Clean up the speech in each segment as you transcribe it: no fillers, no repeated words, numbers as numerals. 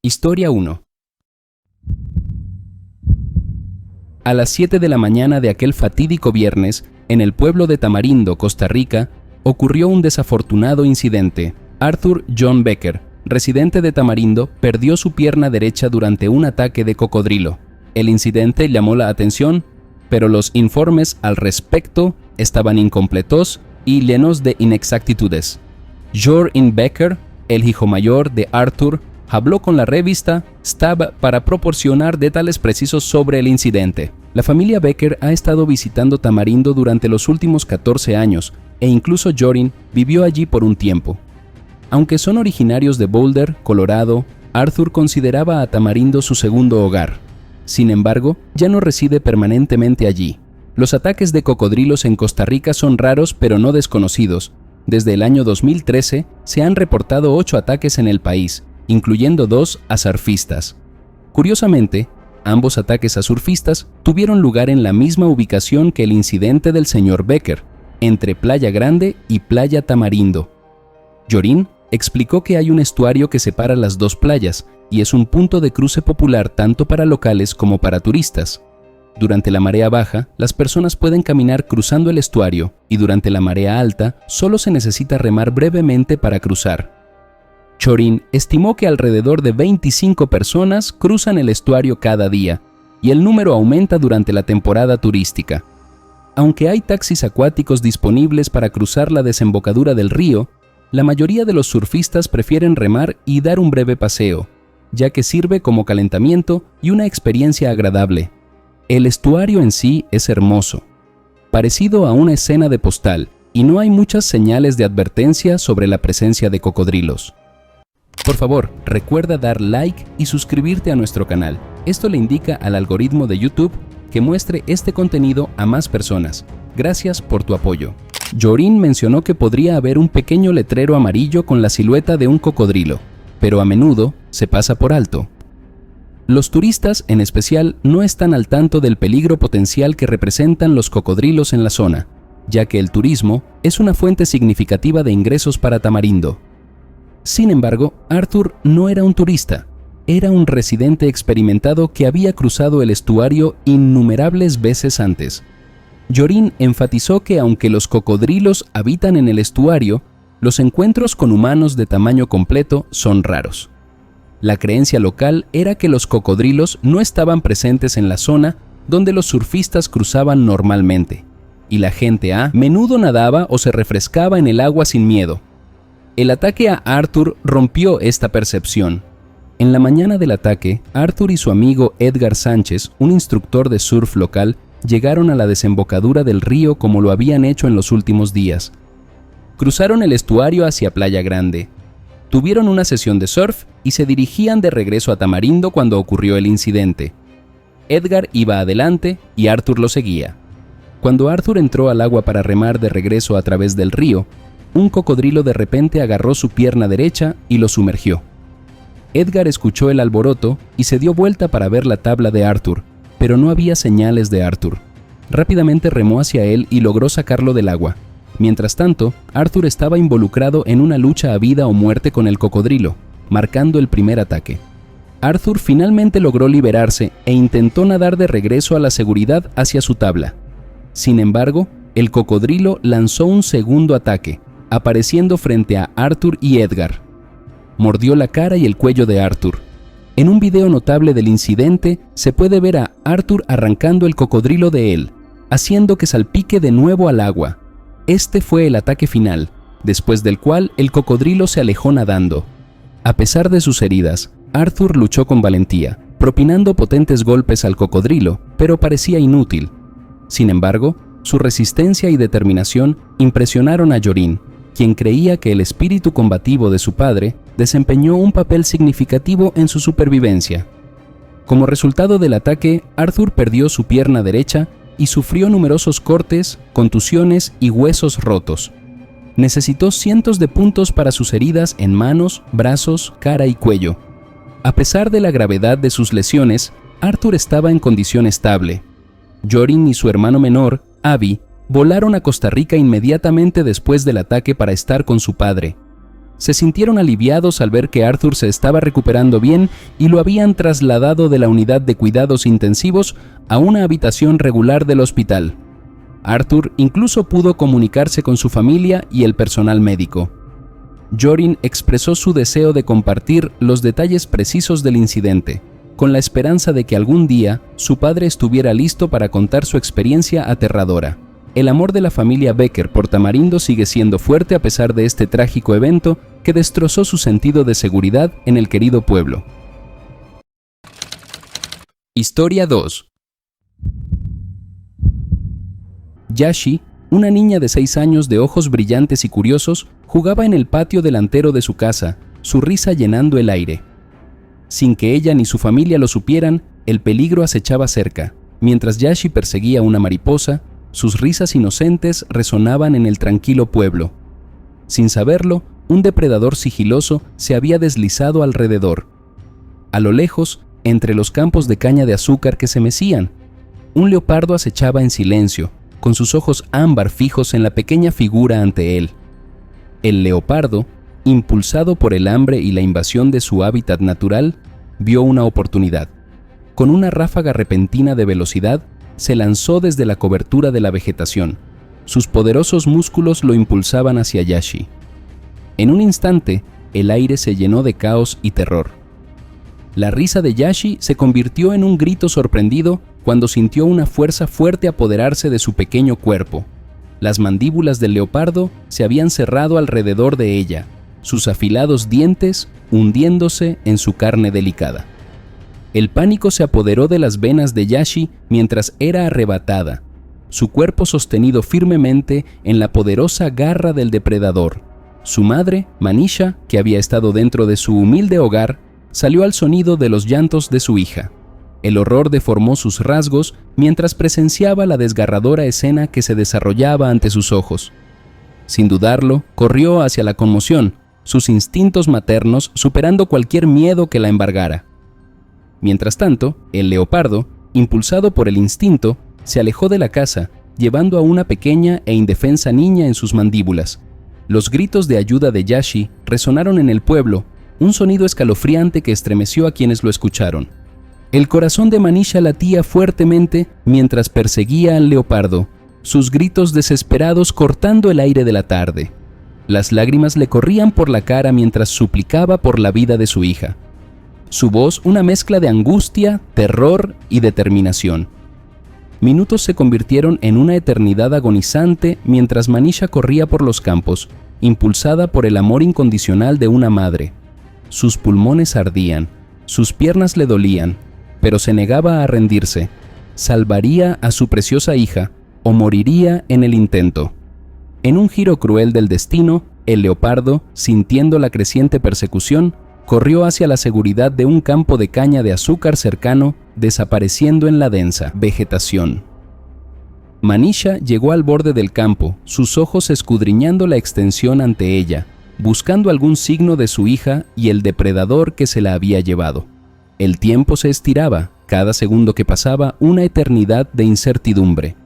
Historia 1. A las 7 de la mañana de aquel fatídico viernes, en el pueblo de Tamarindo, Costa Rica, ocurrió un desafortunado incidente. Arthur John Becker, residente de Tamarindo, perdió su pierna derecha durante un ataque de cocodrilo. El incidente llamó la atención, pero los informes al respecto estaban incompletos y llenos de inexactitudes. Jordan Becker, el hijo mayor de Arthur, habló con la revista Stab para proporcionar detalles precisos sobre el incidente. La familia Becker ha estado visitando Tamarindo durante los últimos 14 años e incluso Jordan vivió allí por un tiempo. Aunque son originarios de Boulder, Colorado, Arthur consideraba a Tamarindo su segundo hogar. Sin embargo, ya no reside permanentemente allí. Los ataques de cocodrilos en Costa Rica son raros pero no desconocidos. Desde el año 2013 se han reportado 8 ataques en el país, incluyendo 2 a surfistas. Curiosamente, ambos ataques a surfistas tuvieron lugar en la misma ubicación que el incidente del señor Becker, entre Playa Grande y Playa Tamarindo. Jordan explicó que hay un estuario que separa las dos playas y es un punto de cruce popular tanto para locales como para turistas. Durante la marea baja, las personas pueden caminar cruzando el estuario y durante la marea alta solo se necesita remar brevemente para cruzar. Jordan estimó que alrededor de 25 personas cruzan el estuario cada día y el número aumenta durante la temporada turística. Aunque hay taxis acuáticos disponibles para cruzar la desembocadura del río, la mayoría de los surfistas prefieren remar y dar un breve paseo, ya que sirve como calentamiento y una experiencia agradable. El estuario en sí es hermoso, parecido a una escena de postal, y no hay muchas señales de advertencia sobre la presencia de cocodrilos. Por favor, recuerda dar like y suscribirte a nuestro canal. Esto le indica al algoritmo de YouTube que muestre este contenido a más personas. Gracias por tu apoyo. Jordan mencionó que podría haber un pequeño letrero amarillo con la silueta de un cocodrilo, pero a menudo se pasa por alto. Los turistas, en especial, no están al tanto del peligro potencial que representan los cocodrilos en la zona, ya que el turismo es una fuente significativa de ingresos para Tamarindo. Sin embargo, Arthur no era un turista, era un residente experimentado que había cruzado el estuario innumerables veces antes. Jordan enfatizó que aunque los cocodrilos habitan en el estuario, los encuentros con humanos de tamaño completo son raros. La creencia local era que los cocodrilos no estaban presentes en la zona donde los surfistas cruzaban normalmente, y la gente a menudo nadaba o se refrescaba en el agua sin miedo. El ataque a Arthur rompió esta percepción. En la mañana del ataque, Arthur y su amigo Edgar Sánchez, un instructor de surf local, llegaron a la desembocadura del río como lo habían hecho en los últimos días. Cruzaron el estuario hacia Playa Grande. Tuvieron una sesión de surf y se dirigían de regreso a Tamarindo cuando ocurrió el incidente. Edgar iba adelante y Arthur lo seguía. Cuando Arthur entró al agua para remar de regreso a través del río, un cocodrilo de repente agarró su pierna derecha y lo sumergió. Edgar escuchó el alboroto y se dio vuelta para ver la tabla de Arthur, pero no había señales de Arthur. Rápidamente remó hacia él y logró sacarlo del agua. Mientras tanto, Arthur estaba involucrado en una lucha a vida o muerte con el cocodrilo, marcando el primer ataque. Arthur finalmente logró liberarse e intentó nadar de regreso a la seguridad hacia su tabla. Sin embargo, el cocodrilo lanzó un segundo ataque, apareciendo frente a Arthur y Edgar. Mordió la cara y el cuello de Arthur. En un video notable del incidente, se puede ver a Arthur arrancando el cocodrilo de él, haciendo que salpique de nuevo al agua. Este fue el ataque final, después del cual el cocodrilo se alejó nadando. A pesar de sus heridas, Arthur luchó con valentía, propinando potentes golpes al cocodrilo, pero parecía inútil. Sin embargo, su resistencia y determinación impresionaron a Jordan, quien creía que el espíritu combativo de su padre desempeñó un papel significativo en su supervivencia. Como resultado del ataque, Arthur perdió su pierna derecha y sufrió numerosos cortes, contusiones y huesos rotos. Necesitó cientos de puntos para sus heridas en manos, brazos, cara y cuello. A pesar de la gravedad de sus lesiones, Arthur estaba en condición estable. Jordan y su hermano menor, Abby, volaron a Costa Rica inmediatamente después del ataque para estar con su padre. se sintieron aliviados al ver que Arthur se estaba recuperando bien y lo habían trasladado de la unidad de cuidados intensivos a una habitación regular del hospital. Arthur incluso pudo comunicarse con su familia y el personal médico. Jorin expresó su deseo de compartir los detalles precisos del incidente, con la esperanza de que algún día su padre estuviera listo para contar su experiencia aterradora. El amor de la familia Becker por Tamarindo sigue siendo fuerte a pesar de este trágico evento que destrozó su sentido de seguridad en el querido pueblo. Historia 2. Yashi, una niña de 6 años de ojos brillantes y curiosos, jugaba en el patio delantero de su casa, su risa llenando el aire. Sin que ella ni su familia lo supieran, el peligro acechaba cerca. Mientras Yashi perseguía una mariposa, sus risas inocentes resonaban en el tranquilo pueblo. Sin saberlo, un depredador sigiloso se había deslizado alrededor. A lo lejos, entre los campos de caña de azúcar que se mecían, un leopardo acechaba en silencio, con sus ojos ámbar fijos en la pequeña figura ante él. El leopardo, impulsado por el hambre y la invasión de su hábitat natural, vio una oportunidad. Con una ráfaga repentina de velocidad, se lanzó desde la cobertura de la vegetación. Sus poderosos músculos lo impulsaban hacia Yashi. En un instante, el aire se llenó de caos y terror. La risa de Yashi se convirtió en un grito sorprendido cuando sintió una fuerza fuerte apoderarse de su pequeño cuerpo. Las mandíbulas del leopardo se habían cerrado alrededor de ella, sus afilados dientes hundiéndose en su carne delicada. El pánico se apoderó de las venas de Yashi mientras era arrebatada, su cuerpo sostenido firmemente en la poderosa garra del depredador. Su madre, Manisha, que había estado dentro de su humilde hogar, salió al sonido de los llantos de su hija. El horror deformó sus rasgos mientras presenciaba la desgarradora escena que se desarrollaba ante sus ojos. Sin dudarlo, corrió hacia la conmoción, sus instintos maternos superando cualquier miedo que la embargara. Mientras tanto, el leopardo, impulsado por el instinto, se alejó de la casa, llevando a una pequeña e indefensa niña en sus mandíbulas. Los gritos de ayuda de Yashi resonaron en el pueblo, un sonido escalofriante que estremeció a quienes lo escucharon. El corazón de Manisha latía fuertemente mientras perseguía al leopardo, sus gritos desesperados cortando el aire de la tarde. Las lágrimas le corrían por la cara mientras suplicaba por la vida de su hija. Su voz una mezcla de angustia, terror y determinación. Minutos se convirtieron en una eternidad agonizante mientras Manisha corría por los campos, impulsada por el amor incondicional de una madre. Sus pulmones ardían, sus piernas le dolían, pero se negaba a rendirse. Salvaría a su preciosa hija o moriría en el intento. En un giro cruel del destino, el leopardo, sintiendo la creciente persecución, corrió hacia la seguridad de un campo de caña de azúcar cercano, desapareciendo en la densa vegetación. Manisha llegó al borde del campo, sus ojos escudriñando la extensión ante ella, buscando algún signo de su hija y el depredador que se la había llevado. El tiempo se estiraba, cada segundo que pasaba una eternidad de incertidumbre.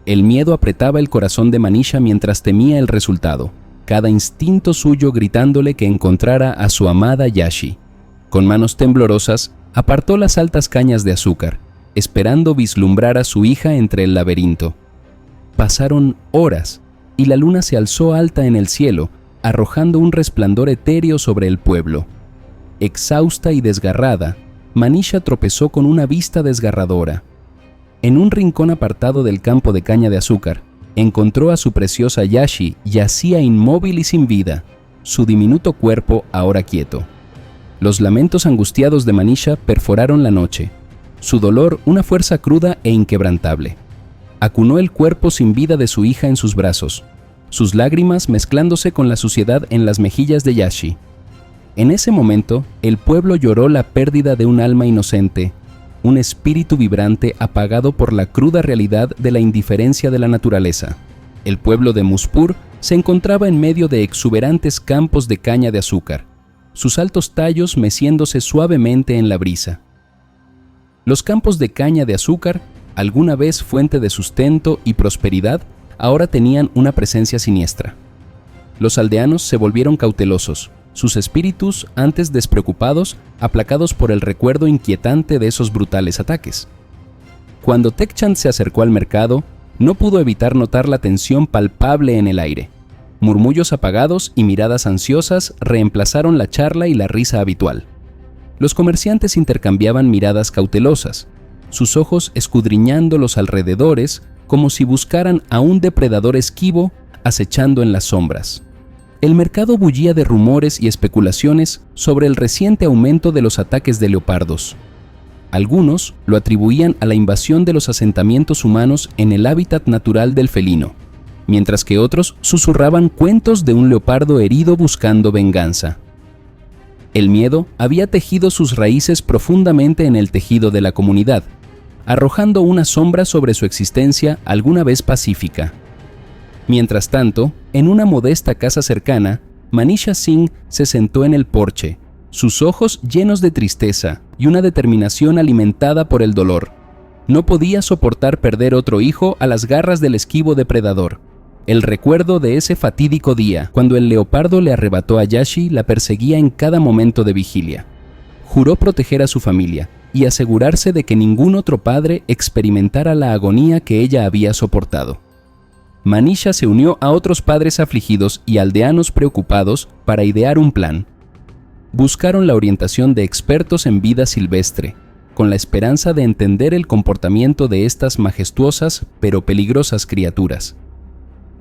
El miedo apretaba el corazón de Manisha mientras temía el resultado, cada instinto suyo gritándole que encontrara a su amada Yashi. Con manos temblorosas, apartó las altas cañas de azúcar, esperando vislumbrar a su hija entre el laberinto. Pasaron horas, y la luna se alzó alta en el cielo, arrojando un resplandor etéreo sobre el pueblo. Exhausta y desgarrada, Manisha tropezó con una vista desgarradora. En un rincón apartado del campo de caña de azúcar, encontró a su preciosa Yashi, yacía inmóvil y sin vida, su diminuto cuerpo ahora quieto. Los lamentos angustiados de Manisha perforaron la noche, su dolor una fuerza cruda e inquebrantable. Acunó el cuerpo sin vida de su hija en sus brazos, sus lágrimas mezclándose con la suciedad en las mejillas de Yashi. En ese momento, el pueblo lloró la pérdida de un alma inocente, un espíritu vibrante apagado por la cruda realidad de la indiferencia de la naturaleza. El pueblo de Muspur se encontraba en medio de exuberantes campos de caña de azúcar, sus altos tallos meciéndose suavemente en la brisa. Los campos de caña de azúcar, alguna vez fuente de sustento y prosperidad, ahora tenían una presencia siniestra. Los aldeanos se volvieron cautelosos, sus espíritus, antes despreocupados, aplacados por el recuerdo inquietante de esos brutales ataques. Cuando Tech Chant se acercó al mercado, no pudo evitar notar la tensión palpable en el aire. Murmullos apagados y miradas ansiosas reemplazaron la charla y la risa habitual. Los comerciantes intercambiaban miradas cautelosas, sus ojos escudriñando los alrededores como si buscaran a un depredador esquivo acechando en las sombras. El mercado bullía de rumores y especulaciones sobre el reciente aumento de los ataques de leopardos. Algunos lo atribuían a la invasión de los asentamientos humanos en el hábitat natural del felino, mientras que otros susurraban cuentos de un leopardo herido buscando venganza. El miedo había tejido sus raíces profundamente en el tejido de la comunidad, arrojando una sombra sobre su existencia alguna vez pacífica. Mientras tanto, en una modesta casa cercana, Manisha Singh se sentó en el porche, sus ojos llenos de tristeza y una determinación alimentada por el dolor. No podía soportar perder otro hijo a las garras del esquivo depredador. El recuerdo de ese fatídico día, cuando el leopardo le arrebató a Yashi, la perseguía en cada momento de vigilia. Juró proteger a su familia y asegurarse de que ningún otro padre experimentara la agonía que ella había soportado. Manisha se unió a otros padres afligidos y aldeanos preocupados para idear un plan. Buscaron la orientación de expertos en vida silvestre, con la esperanza de entender el comportamiento de estas majestuosas pero peligrosas criaturas.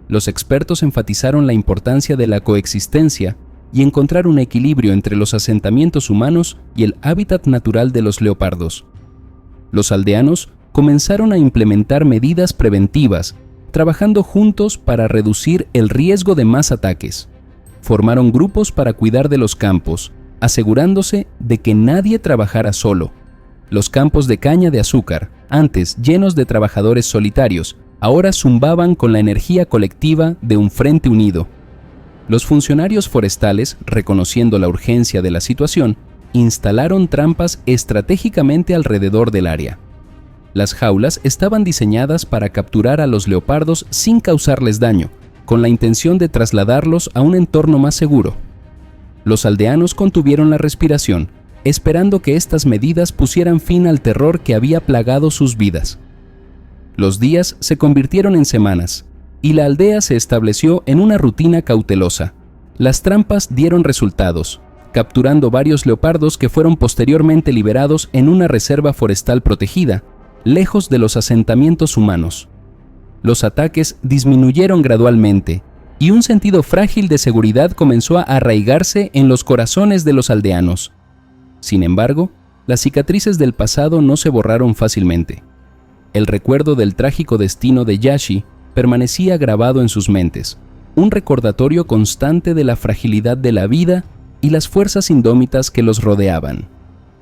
Los expertos enfatizaron la importancia de la coexistencia y encontrar un equilibrio entre los asentamientos humanos y el hábitat natural de los leopardos. Los aldeanos comenzaron a implementar medidas preventivas, trabajando juntos para reducir el riesgo de más ataques. Formaron grupos para cuidar de los campos, asegurándose de que nadie trabajara solo. Los campos de caña de azúcar, antes llenos de trabajadores solitarios, ahora zumbaban con la energía colectiva de un frente unido. Los funcionarios forestales, reconociendo la urgencia de la situación, instalaron trampas estratégicamente alrededor del área. Las jaulas estaban diseñadas para capturar a los leopardos sin causarles daño, con la intención de trasladarlos a un entorno más seguro. Los aldeanos contuvieron la respiración, esperando que estas medidas pusieran fin al terror que había plagado sus vidas. Los días se convirtieron en semanas, y la aldea se estableció en una rutina cautelosa. Las trampas dieron resultados, capturando varios leopardos que fueron posteriormente liberados en una reserva forestal protegida, lejos de los asentamientos humanos. Los ataques disminuyeron gradualmente, y un sentido frágil de seguridad comenzó a arraigarse en los corazones de los aldeanos. Sin embargo, las cicatrices del pasado no se borraron fácilmente. El recuerdo del trágico destino de Yashi permanecía grabado en sus mentes, un recordatorio constante de la fragilidad de la vida y las fuerzas indómitas que los rodeaban.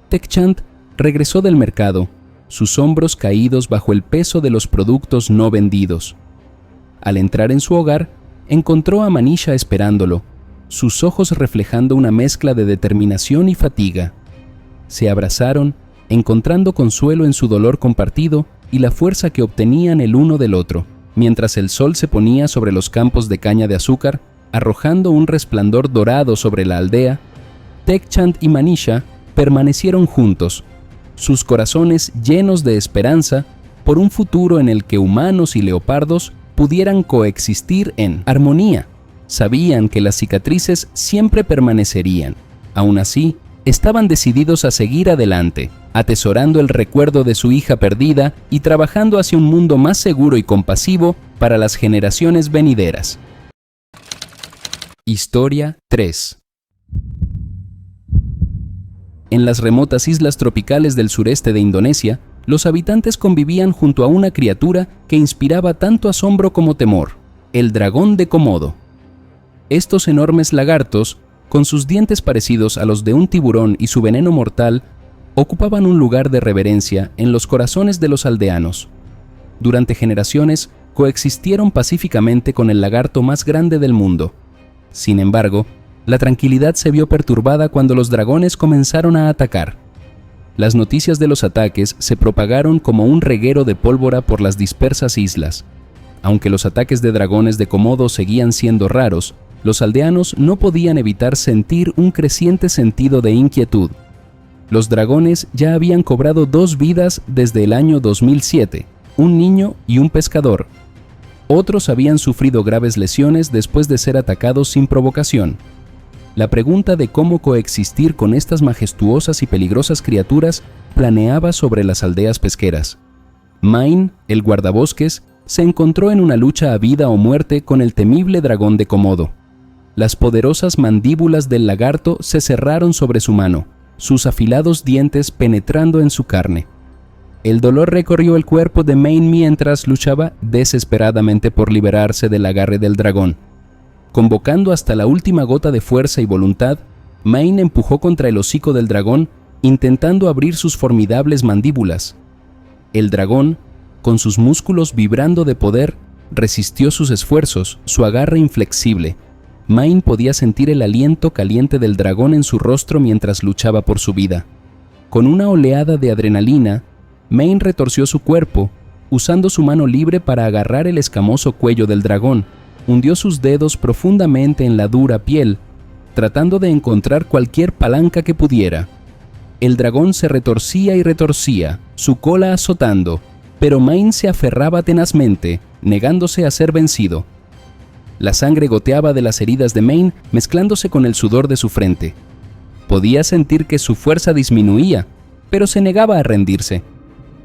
Tech Chant regresó del mercado, sus hombros caídos bajo el peso de los productos no vendidos. Al entrar en su hogar, encontró a Manisha esperándolo, sus ojos reflejando una mezcla de determinación y fatiga. Se abrazaron, encontrando consuelo en su dolor compartido y la fuerza que obtenían el uno del otro, mientras el sol se ponía sobre los campos de caña de azúcar, arrojando un resplandor dorado sobre la aldea. Tech Chant y Manisha permanecieron juntos, sus corazones llenos de esperanza por un futuro en el que humanos y leopardos pudieran coexistir en armonía. Sabían que las cicatrices siempre permanecerían. Aún así, estaban decididos a seguir adelante, atesorando el recuerdo de su hija perdida y trabajando hacia un mundo más seguro y compasivo para las generaciones venideras. Historia 3. En las remotas islas tropicales del sureste de Indonesia, los habitantes convivían junto a una criatura que inspiraba tanto asombro como temor, el dragón de Komodo. Estos enormes lagartos, con sus dientes parecidos a los de un tiburón y su veneno mortal, ocupaban un lugar de reverencia en los corazones de los aldeanos. Durante generaciones, coexistieron pacíficamente con el lagarto más grande del mundo. Sin embargo, la tranquilidad se vio perturbada cuando los dragones comenzaron a atacar. Las noticias de los ataques se propagaron como un reguero de pólvora por las dispersas islas. Aunque los ataques de dragones de Komodo seguían siendo raros, los aldeanos no podían evitar sentir un creciente sentido de inquietud. Los dragones ya habían cobrado 2 vidas desde el año 2007, un niño y un pescador. Otros habían sufrido graves lesiones después de ser atacados sin provocación. La pregunta de cómo coexistir con estas majestuosas y peligrosas criaturas planeaba sobre las aldeas pesqueras. Main, el guardabosques, se encontró en una lucha a vida o muerte con el temible dragón de Komodo. Las poderosas mandíbulas del lagarto se cerraron sobre su mano, sus afilados dientes penetrando en su carne. El dolor recorrió el cuerpo de Main mientras luchaba desesperadamente por liberarse del agarre del dragón. Convocando hasta la última gota de fuerza y voluntad, Main empujó contra el hocico del dragón, intentando abrir sus formidables mandíbulas. El dragón, con sus músculos vibrando de poder, resistió sus esfuerzos, su agarre inflexible. Main podía sentir el aliento caliente del dragón en su rostro mientras luchaba por su vida. Con una oleada de adrenalina, Main retorció su cuerpo, usando su mano libre para agarrar el escamoso cuello del dragón. Hundió sus dedos profundamente en la dura piel, tratando de encontrar cualquier palanca que pudiera. El dragón se retorcía y retorcía, su cola azotando, pero Main se aferraba tenazmente, negándose a ser vencido. La sangre goteaba de las heridas de Main, mezclándose con el sudor de su frente. Podía sentir que su fuerza disminuía, pero se negaba a rendirse.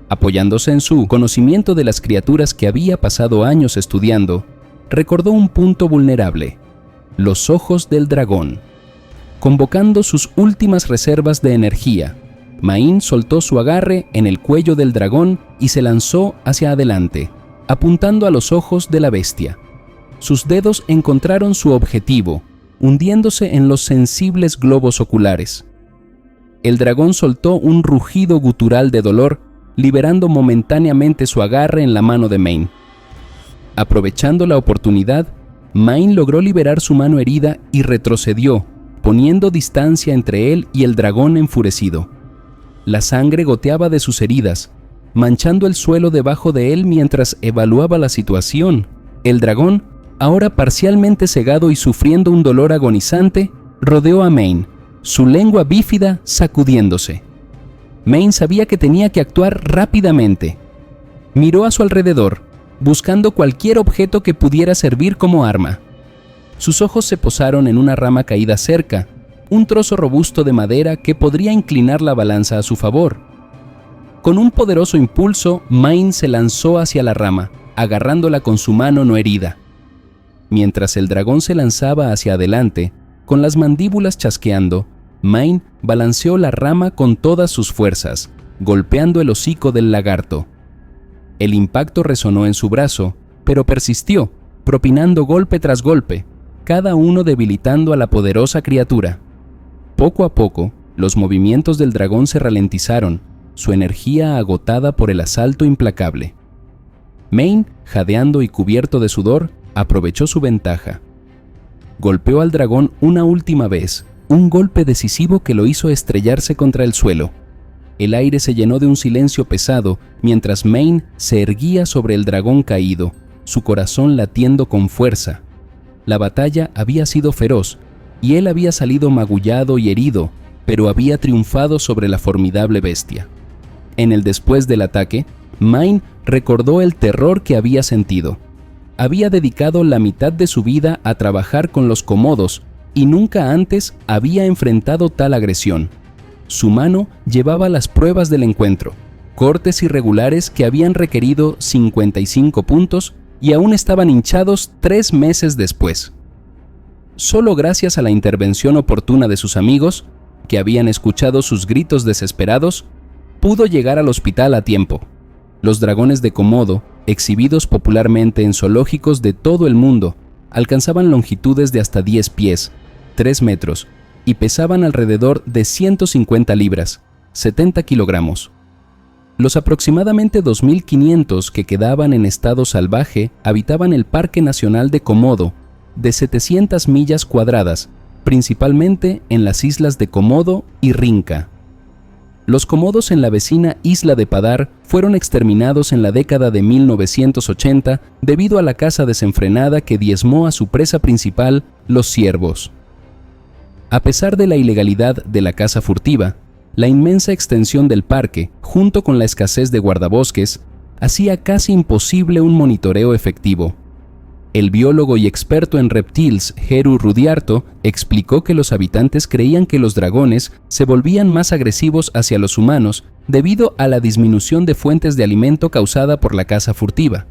Apoyándose en su conocimiento de las criaturas que había pasado años estudiando, recordó un punto vulnerable: los ojos del dragón. Convocando sus últimas reservas de energía, Main soltó su agarre en el cuello del dragón y se lanzó hacia adelante, apuntando a los ojos de la bestia. Sus dedos encontraron su objetivo, hundiéndose en los sensibles globos oculares. El dragón soltó un rugido gutural de dolor, liberando momentáneamente su agarre en la mano de Main. Aprovechando la oportunidad, Main logró liberar su mano herida y retrocedió, poniendo distancia entre él y el dragón enfurecido. La sangre goteaba de sus heridas, manchando el suelo debajo de él mientras evaluaba la situación. El dragón, ahora parcialmente cegado y sufriendo un dolor agonizante, rodeó a Main, su lengua bífida sacudiéndose. Main sabía que tenía que actuar rápidamente. Miró a su alrededor, buscando cualquier objeto que pudiera servir como arma. Sus ojos se posaron en una rama caída cerca, un trozo robusto de madera que podría inclinar la balanza a su favor. Con un poderoso impulso, Main se lanzó hacia la rama, agarrándola con su mano no herida. Mientras el dragón se lanzaba hacia adelante, con las mandíbulas chasqueando, Main balanceó la rama con todas sus fuerzas, golpeando el hocico del lagarto. El impacto resonó en su brazo, pero persistió, propinando golpe tras golpe, cada uno debilitando a la poderosa criatura. Poco a poco, los movimientos del dragón se ralentizaron, su energía agotada por el asalto implacable. Main, jadeando y cubierto de sudor, aprovechó su ventaja. Golpeó al dragón una última vez, un golpe decisivo que lo hizo estrellarse contra el suelo. El aire se llenó de un silencio pesado mientras Main se erguía sobre el dragón caído, su corazón latiendo con fuerza. La batalla había sido feroz, y él había salido magullado y herido, pero había triunfado sobre la formidable bestia. En el después del ataque, Main recordó el terror que había sentido. Había dedicado la mitad de su vida a trabajar con los Komodos y nunca antes había enfrentado tal agresión. Su mano llevaba las pruebas del encuentro, cortes irregulares que habían requerido 55 puntos y aún estaban hinchados 3 meses después. Solo gracias a la intervención oportuna de sus amigos, que habían escuchado sus gritos desesperados, pudo llegar al hospital a tiempo. Los dragones de Komodo, exhibidos popularmente en zoológicos de todo el mundo, alcanzaban longitudes de hasta 10 pies, 3 metros, y pesaban alrededor de 150 libras, 70 kilogramos. Los aproximadamente 2.500 que quedaban en estado salvaje habitaban el Parque Nacional de Komodo, de 700 millas cuadradas, principalmente en las islas de Komodo y Rinca. Los komodos en la vecina isla de Padar fueron exterminados en la década de 1980 debido a la caza desenfrenada que diezmó a su presa principal, los ciervos. A pesar de la ilegalidad de la caza furtiva, la inmensa extensión del parque, junto con la escasez de guardabosques, hacía casi imposible un monitoreo efectivo. El biólogo y experto en reptiles Jeru Rudiarto explicó que los habitantes creían que los dragones se volvían más agresivos hacia los humanos debido a la disminución de fuentes de alimento causada por la caza furtiva.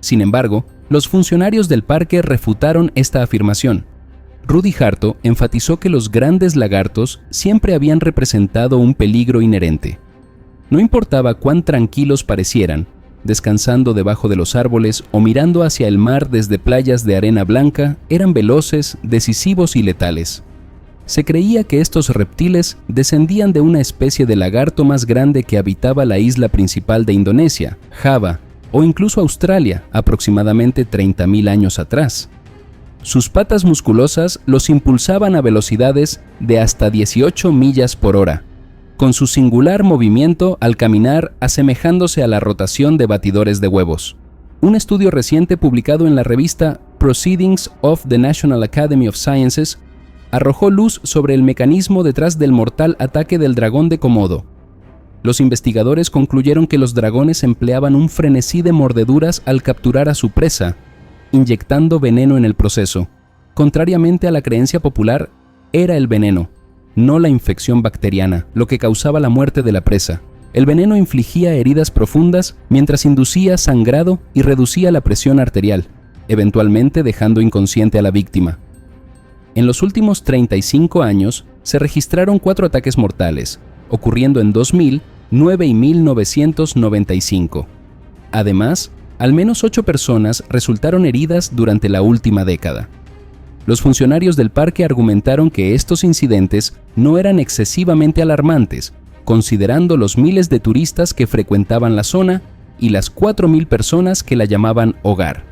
Sin embargo, los funcionarios del parque refutaron esta afirmación. Rudiarto enfatizó que los grandes lagartos siempre habían representado un peligro inherente. No importaba cuán tranquilos parecieran, descansando debajo de los árboles o mirando hacia el mar desde playas de arena blanca, eran veloces, decisivos y letales. Se creía que estos reptiles descendían de una especie de lagarto más grande que habitaba la isla principal de Indonesia, Java, o incluso Australia, aproximadamente 30.000 años atrás. Sus patas musculosas los impulsaban a velocidades de hasta 18 millas por hora, con su singular movimiento al caminar asemejándose a la rotación de batidores de huevos. Un estudio reciente publicado en la revista Proceedings of the National Academy of Sciences arrojó luz sobre el mecanismo detrás del mortal ataque del dragón de Komodo. Los investigadores concluyeron que los dragones empleaban un frenesí de mordeduras al capturar a su presa, inyectando veneno en el proceso. Contrariamente a la creencia popular, era el veneno, no la infección bacteriana, lo que causaba la muerte de la presa. El veneno infligía heridas profundas mientras inducía sangrado y reducía la presión arterial, eventualmente dejando inconsciente a la víctima. En los últimos 35 años se registraron 4 ataques mortales, ocurriendo en 2000, 9 y 1995. Además, al menos 8 personas resultaron heridas durante la última década. Los funcionarios del parque argumentaron que estos incidentes no eran excesivamente alarmantes, considerando los miles de turistas que frecuentaban la zona y las 4.000 personas que la llamaban hogar.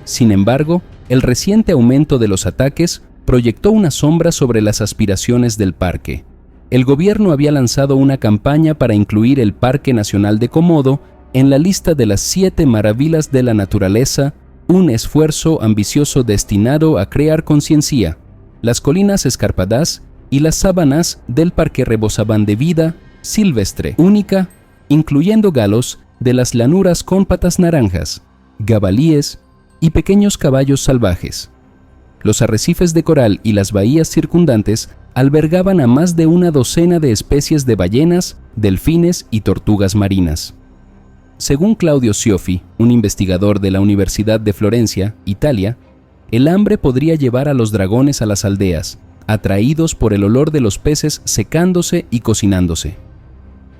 Sin embargo, el reciente aumento de los ataques proyectó una sombra sobre las aspiraciones del parque. El gobierno había lanzado una campaña para incluir el Parque Nacional de Komodo en la lista de las 7 maravillas de la naturaleza, un esfuerzo ambicioso destinado a crear conciencia. Las colinas escarpadas y las sabanas del parque rebosaban de vida silvestre única, incluyendo galos de las llanuras con patas naranjas, gabalíes y pequeños caballos salvajes. Los arrecifes de coral y las bahías circundantes albergaban a más de una docena de especies de ballenas, delfines y tortugas marinas. Según Claudio Cioffi, un investigador de la Universidad de Florencia, Italia, el hambre podría llevar a los dragones a las aldeas, atraídos por el olor de los peces secándose y cocinándose.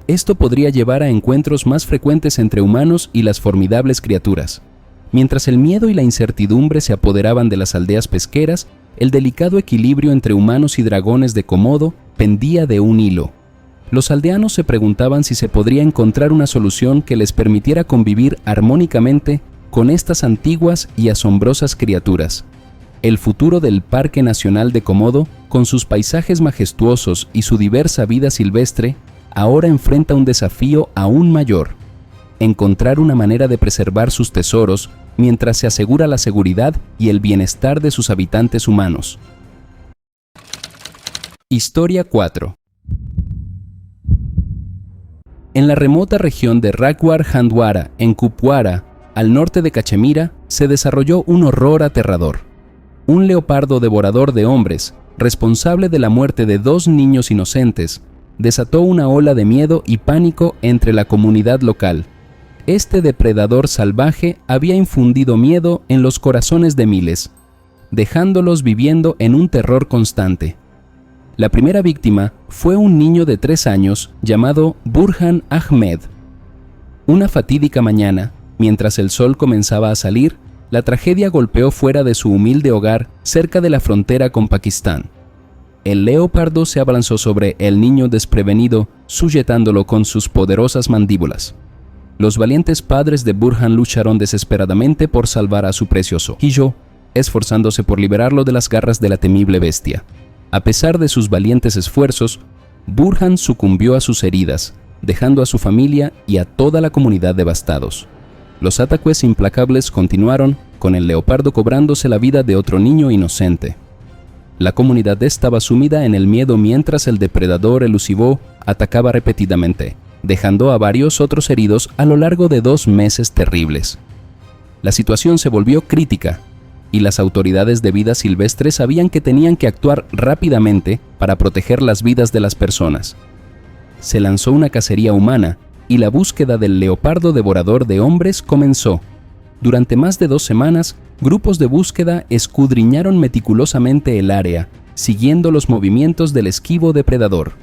Esto podría llevar a encuentros más frecuentes entre humanos y las formidables criaturas. Mientras el miedo y la incertidumbre se apoderaban de las aldeas pesqueras, el delicado equilibrio entre humanos y dragones de Komodo pendía de un hilo. Los aldeanos se preguntaban si se podría encontrar una solución que les permitiera convivir armónicamente con estas antiguas y asombrosas criaturas. El futuro del Parque Nacional de Komodo, con sus paisajes majestuosos y su diversa vida silvestre, ahora enfrenta un desafío aún mayor: encontrar una manera de preservar sus tesoros mientras se asegura la seguridad y el bienestar de sus habitantes humanos. Historia 4. En la remota región de Rakwar Handwara, en Kupwara, al norte de Cachemira, se desarrolló un horror aterrador. Un leopardo devorador de hombres, responsable de la muerte de 2 niños inocentes, desató una ola de miedo y pánico entre la comunidad local. Este depredador salvaje había infundido miedo en los corazones de miles, dejándolos viviendo en un terror constante. La primera víctima fue un niño de 3 años llamado Burhan Ahmed. Una fatídica mañana, mientras el sol comenzaba a salir, la tragedia golpeó fuera de su humilde hogar cerca de la frontera con Pakistán. El leopardo se abalanzó sobre el niño desprevenido, sujetándolo con sus poderosas mandíbulas. Los valientes padres de Burhan lucharon desesperadamente por salvar a su precioso hijo, esforzándose por liberarlo de las garras de la temible bestia. A pesar de sus valientes esfuerzos, Burhan sucumbió a sus heridas, dejando a su familia y a toda la comunidad devastados. Los ataques implacables continuaron, con el leopardo cobrándose la vida de otro niño inocente. La comunidad estaba sumida en el miedo mientras el depredador elusivo atacaba repetidamente, dejando a varios otros heridos a lo largo de 2 meses terribles. La situación se volvió crítica, y las autoridades de vida silvestre sabían que tenían que actuar rápidamente para proteger las vidas de las personas. Se lanzó una cacería humana y la búsqueda del leopardo devorador de hombres comenzó. Durante más de 2 semanas, grupos de búsqueda escudriñaron meticulosamente el área, siguiendo los movimientos del esquivo depredador.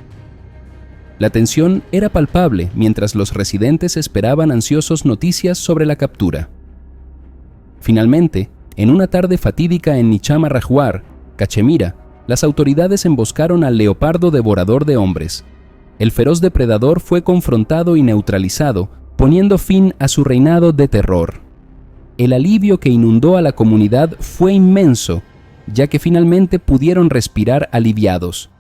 La tensión era palpable mientras los residentes esperaban ansiosos noticias sobre la captura. Finalmente, en una tarde fatídica en Nichama Rajuar, Cachemira, las autoridades emboscaron al leopardo devorador de hombres. El feroz depredador fue confrontado y neutralizado, poniendo fin a su reinado de terror. El alivio que inundó a la comunidad fue inmenso, ya que finalmente pudieron respirar aliviados.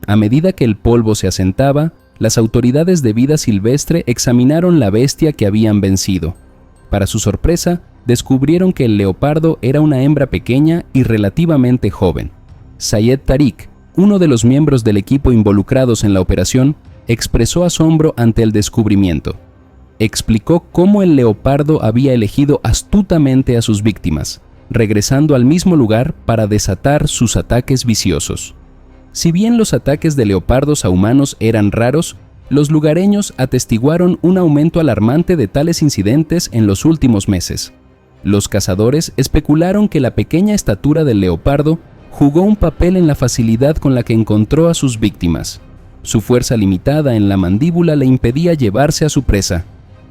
A medida que el polvo se asentaba, las autoridades de vida silvestre examinaron la bestia que habían vencido. Para su sorpresa, descubrieron que el leopardo era una hembra pequeña y relativamente joven. Sayed Tariq, uno de los miembros del equipo involucrados en la operación, expresó asombro ante el descubrimiento. Explicó cómo el leopardo había elegido astutamente a sus víctimas, regresando al mismo lugar para desatar sus ataques viciosos. Si bien los ataques de leopardos a humanos eran raros, los lugareños atestiguaron un aumento alarmante de tales incidentes en los últimos meses. Los cazadores especularon que la pequeña estatura del leopardo jugó un papel en la facilidad con la que encontró a sus víctimas. Su fuerza limitada en la mandíbula le impedía llevarse a su presa.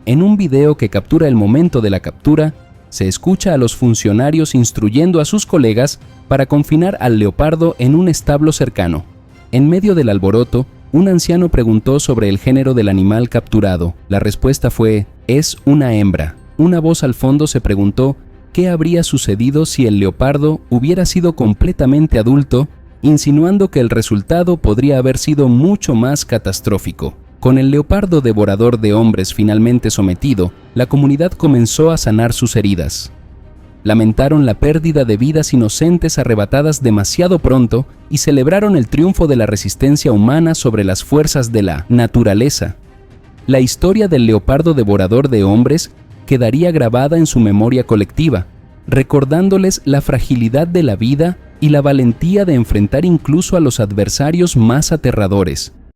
En un video que captura el momento de la captura, se escucha a los funcionarios instruyendo a sus colegas para confinar al leopardo en un establo cercano. En medio del alboroto, un anciano preguntó sobre el género del animal capturado. La respuesta fue: es una hembra. Una voz al fondo se preguntó qué habría sucedido si el leopardo hubiera sido completamente adulto, insinuando que el resultado podría haber sido mucho más catastrófico. Con el leopardo devorador de hombres finalmente sometido, la comunidad comenzó a sanar sus heridas. Lamentaron la pérdida de vidas inocentes arrebatadas demasiado pronto y celebraron el triunfo de la resistencia humana sobre las fuerzas de la naturaleza. La historia del leopardo devorador de hombres quedaría grabada en su memoria colectiva, recordándoles la fragilidad de la vida y la valentía de enfrentar incluso a los adversarios más aterradores.